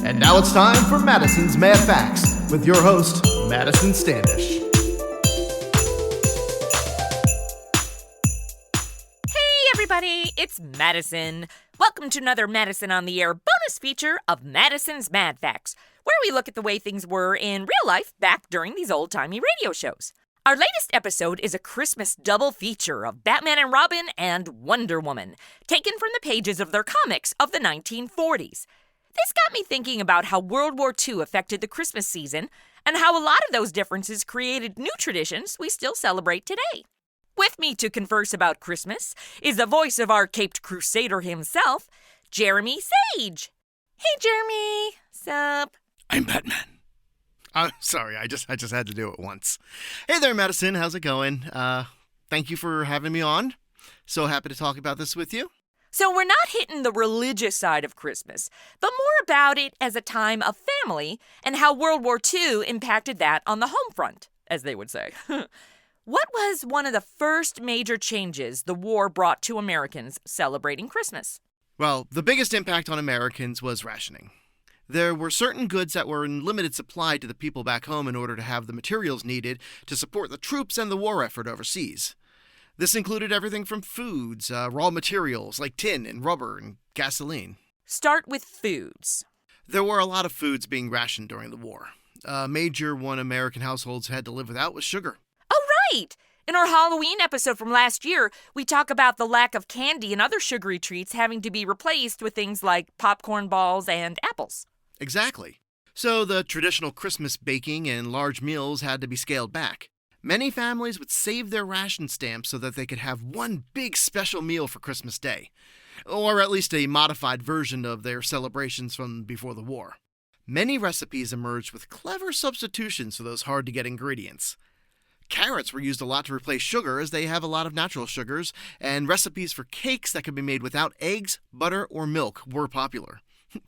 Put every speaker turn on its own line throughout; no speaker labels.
And now it's time for Madison's Mad Facts with your host, Madison Standish.
Hey everybody, it's Madison. Welcome to another Madison on the Air bonus feature of Madison's Mad Facts, where we look at the way things were in real life back during these old-timey radio shows. Our latest episode is a Christmas double feature of Batman and Robin and Wonder Woman, taken from the pages of their comics of the 1940s. This got me thinking about how World War II affected the Christmas season and how a lot of those differences created new traditions we still celebrate today. With me to converse about Christmas is the voice of our caped crusader himself, Jeremy Saje. Hey, Jeremy. Sup?
I'm Batman. Sorry, I just had to do it once. Hey there, Madison. How's it going? Thank you for having me on. So happy to talk about this with you.
So we're not hitting the religious side of Christmas, but more about it as a time of family and how World War II impacted that on the home front, as they would say. What was one of the first major changes the war brought to Americans celebrating Christmas?
Well, the biggest impact on Americans was rationing. There were certain goods that were in limited supply to the people back home in order to have the materials needed to support the troops and the war effort overseas. This included everything from foods, raw materials like tin and rubber and gasoline.
Start with foods.
There were a lot of foods being rationed during the war. A major one American households had to live without was sugar.
Oh, right! In our Halloween episode from last year, we talk about the lack of candy and other sugary treats having to be replaced with things like popcorn balls and apples.
Exactly. So the traditional Christmas baking and large meals had to be scaled back. Many families would save their ration stamps so that they could have one big special meal for Christmas Day, or at least a modified version of their celebrations from before the war. Many recipes emerged with clever substitutions for those hard-to-get ingredients. Carrots were used a lot to replace sugar, as they have a lot of natural sugars, and recipes for cakes that could be made without eggs, butter, or milk were popular.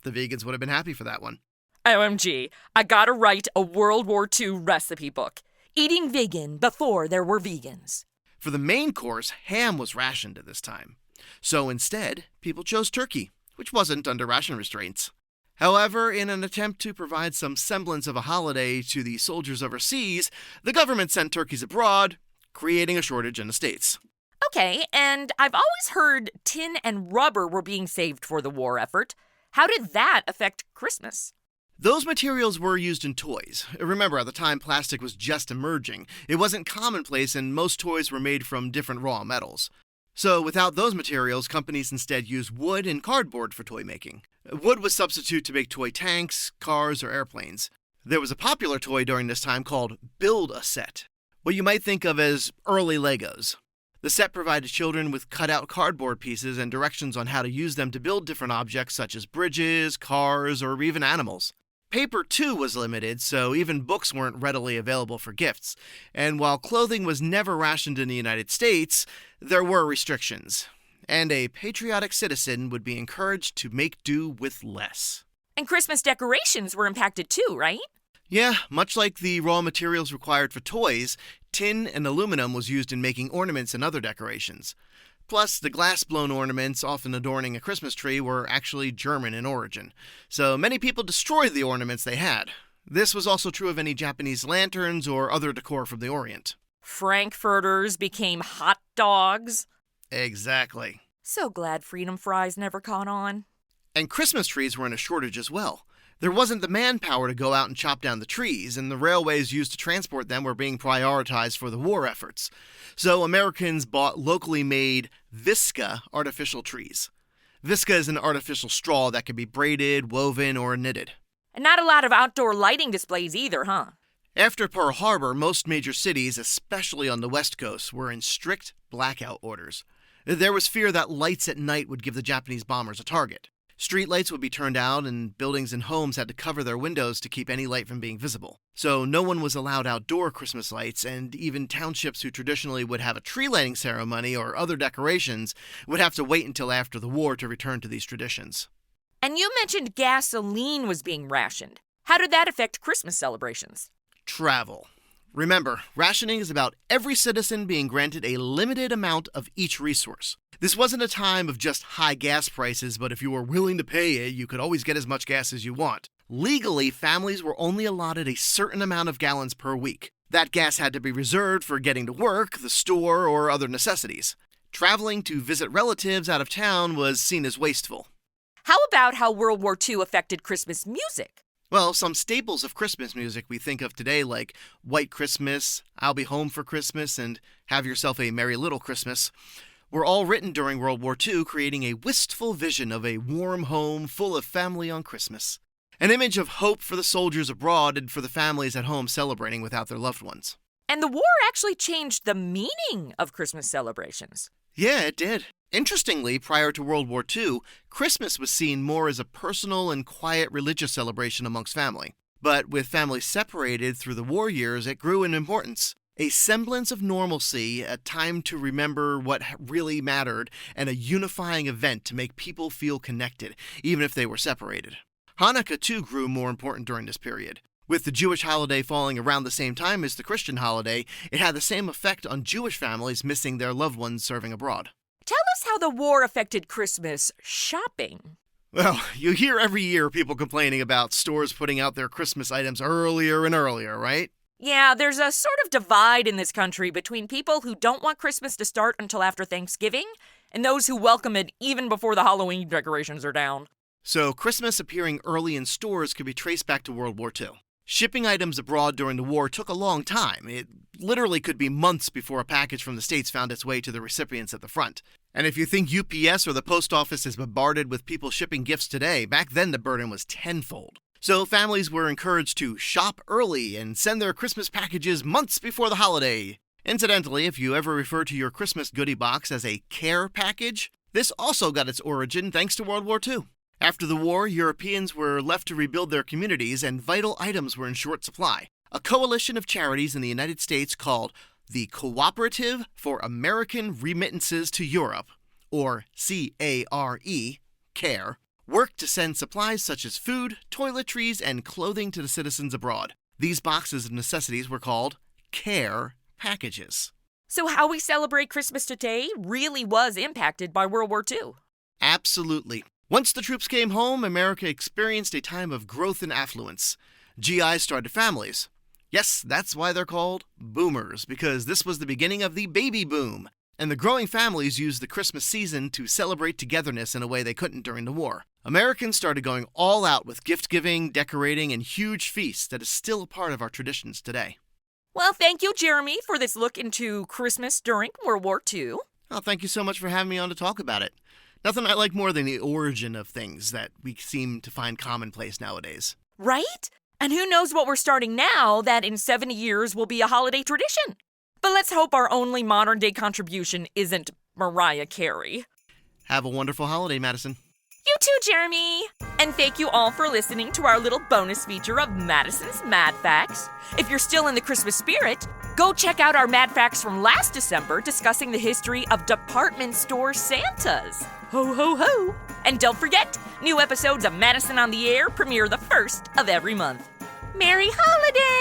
The vegans would have been happy for that one.
OMG, I gotta write a World War II recipe book. Eating vegan before there were vegans.
For the main course, ham was rationed at this time. So instead, people chose turkey, which wasn't under ration restraints. However, in an attempt to provide some semblance of a holiday to the soldiers overseas, the government sent turkeys abroad, creating a shortage in the States.
Okay, and I've always heard tin and rubber were being saved for the war effort. How did that affect Christmas?
Those materials were used in toys. Remember, at the time, plastic was just emerging. It wasn't commonplace, and most toys were made from different raw metals. So, without those materials, companies instead used wood and cardboard for toy making. Wood was substituted to make toy tanks, cars, or airplanes. There was a popular toy during this time called Build-A-Set, what you might think of as early Legos. The set provided children with cut-out cardboard pieces and directions on how to use them to build different objects such as bridges, cars, or even animals. Paper, too, was limited, so even books weren't readily available for gifts. And while clothing was never rationed in the United States, there were restrictions. And a patriotic citizen would be encouraged to make do with less.
And Christmas decorations were impacted too, right?
Yeah, much like the raw materials required for toys, tin and aluminum was used in making ornaments and other decorations. Plus, the glass-blown ornaments often adorning a Christmas tree were actually German in origin, so many people destroyed the ornaments they had. This was also true of any Japanese lanterns or other decor from the Orient.
Frankfurters became hot dogs.
Exactly.
So glad freedom fries never caught on.
And Christmas trees were in a shortage as well. There wasn't the manpower to go out and chop down the trees, and the railways used to transport them were being prioritized for the war efforts. So Americans bought locally made Visca artificial trees. Visca is an artificial straw that can be braided, woven, or knitted.
And not a lot of outdoor lighting displays either, huh?
After Pearl Harbor, most major cities, especially on the West Coast, were in strict blackout orders. There was fear that lights at night would give the Japanese bombers a target. Streetlights would be turned out, and buildings and homes had to cover their windows to keep any light from being visible. So no one was allowed outdoor Christmas lights, and even townships who traditionally would have a tree lighting ceremony or other decorations would have to wait until after the war to return to these traditions.
And you mentioned gasoline was being rationed. How did that affect Christmas celebrations?
Travel. Remember, rationing is about every citizen being granted a limited amount of each resource. This wasn't a time of just high gas prices, but if you were willing to pay it, you could always get as much gas as you want. Legally, families were only allotted a certain amount of gallons per week. That gas had to be reserved for getting to work, the store, or other necessities. Traveling to visit relatives out of town was seen as wasteful.
How about how World War II affected Christmas music?
Well, some staples of Christmas music we think of today, like White Christmas, I'll Be Home for Christmas, and Have Yourself a Merry Little Christmas, were all written during World War II, creating a wistful vision of a warm home full of family on Christmas. An image of hope for the soldiers abroad and for the families at home celebrating without their loved ones.
And the war actually changed the meaning of Christmas celebrations.
Yeah, it did. Interestingly, prior to World War II, Christmas was seen more as a personal and quiet religious celebration amongst family. But with families separated through the war years, it grew in importance. A semblance of normalcy, a time to remember what really mattered, and a unifying event to make people feel connected, even if they were separated. Hanukkah, too, grew more important during this period. With the Jewish holiday falling around the same time as the Christian holiday, it had the same effect on Jewish families missing their loved ones serving abroad.
Tell us how the war affected Christmas shopping.
Well, you hear every year people complaining about stores putting out their Christmas items earlier and earlier, right?
Yeah, there's a sort of divide in this country between people who don't want Christmas to start until after Thanksgiving and those who welcome it even before the Halloween decorations are down.
So Christmas appearing early in stores could be traced back to World War II. Shipping items abroad during the war took a long time. It literally could be months before a package from the States found its way to the recipients at the front. And if you think UPS or the post office is bombarded with people shipping gifts today, back then the burden was tenfold. So families were encouraged to shop early and send their Christmas packages months before the holiday. Incidentally, if you ever refer to your Christmas goodie box as a care package, this also got its origin thanks to World War II. After the war, Europeans were left to rebuild their communities and vital items were in short supply. A coalition of charities in the United States called the Cooperative for American Remittances to Europe, or CARE, worked to send supplies such as food, toiletries, and clothing to the citizens abroad. These boxes of necessities were called care packages.
So how we celebrate Christmas today really was impacted by World War II.
Absolutely. Once the troops came home, America experienced a time of growth and affluence. GIs started families. Yes, that's why they're called boomers, because this was the beginning of the baby boom. And the growing families used the Christmas season to celebrate togetherness in a way they couldn't during the war. Americans started going all out with gift-giving, decorating, and huge feasts that is still a part of our traditions today.
Well, thank you, Jeremy, for this look into Christmas during World War II.
Well, thank you so much for having me on to talk about it. Nothing I like more than the origin of things that we seem to find commonplace nowadays.
Right? And who knows what we're starting now that in 70 years will be a holiday tradition. But let's hope our only modern-day contribution isn't Mariah Carey.
Have a wonderful holiday, Madison.
You too, Jeremy! And thank you all for listening to our little bonus feature of Madison's Mad Facts. If you're still in the Christmas spirit, go check out our Mad Facts from last December discussing the history of department store Santas. Ho, ho, ho! And don't forget, new episodes of Madison on the Air premiere the first of every month. Merry Holidays!